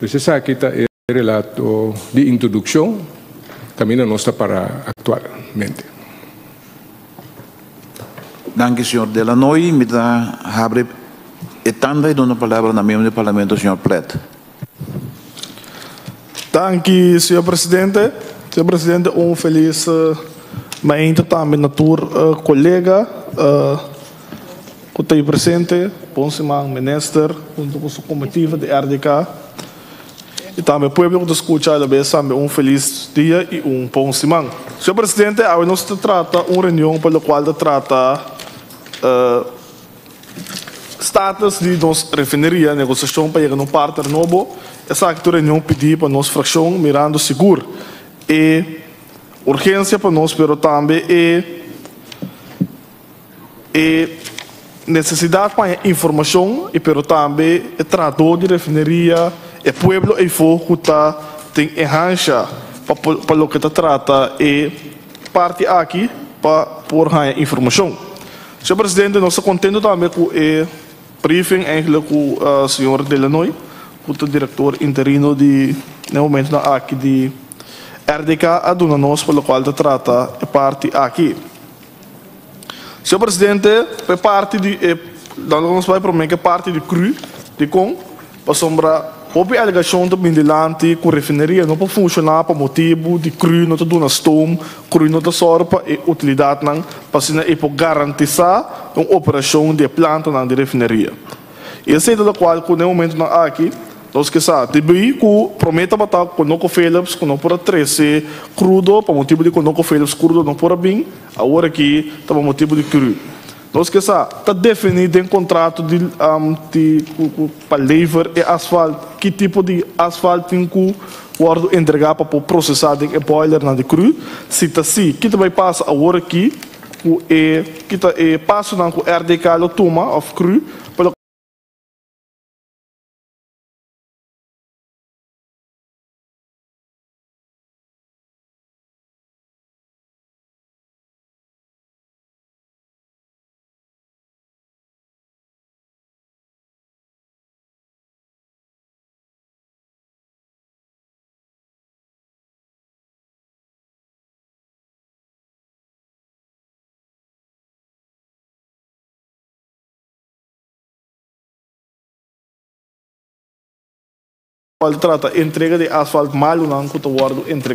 Pues esa quita el relato de introducción, camino no está para actualmente. Dank u, senhor Delanoy. Met Habre Etanda e dona palavra na membro do Parlamento, senhor Plet. Dank u, senhor Presidente. Senhor Presidente, feliz maand também na tour colega que está aí presente, Ponsimang, minister, junto com a sua comitiva de RDK. E também o povo que escuta a vez também feliz dia e Ponsimang. Senhor Presidente, hoje nós trata reunião pela qual trata status de nossa refineria, negociação para chegar a partner novo. Essa reunião pediu para nossa fração mirando seguro e urgência para nós, pero também necessidade para informação e pero também trator de refineria e pueblo e fogo tem enhancha para o que trata e parte aqui para por informação. Senhor Presidente, nós estamos contentes também com o briefing com o senhor Delanoy, com o diretor interino de no momento aqui de RDK, a dona nós pelo qual trata a parte aqui. Senhor Presidente, a parte de nós vai prometer que parte de cru de com para sombra houve alegação do Mindilante que a refineria não pode funcionar por motivo de cru não está stone, cru não está sorpa e utilidade não para se não garantizar uma operação de planta não de refineria. E esse é o qual com o momento não aqui nós que sabe, TBI que promete bater com o Philips, com o por 13 crudo, por motivo de que o Philips crudo não por bem, agora aqui está por motivo de cru. Nós que sabe, está definido em contrato de para lever e asfalto, que tipo de asfalto tem que o entregar para processar em boiler na de cru, se está assim, que também passa agora aqui, que está passa na RDK lo toma of cru, trata entrega de asfalto malo não que está guardado entrega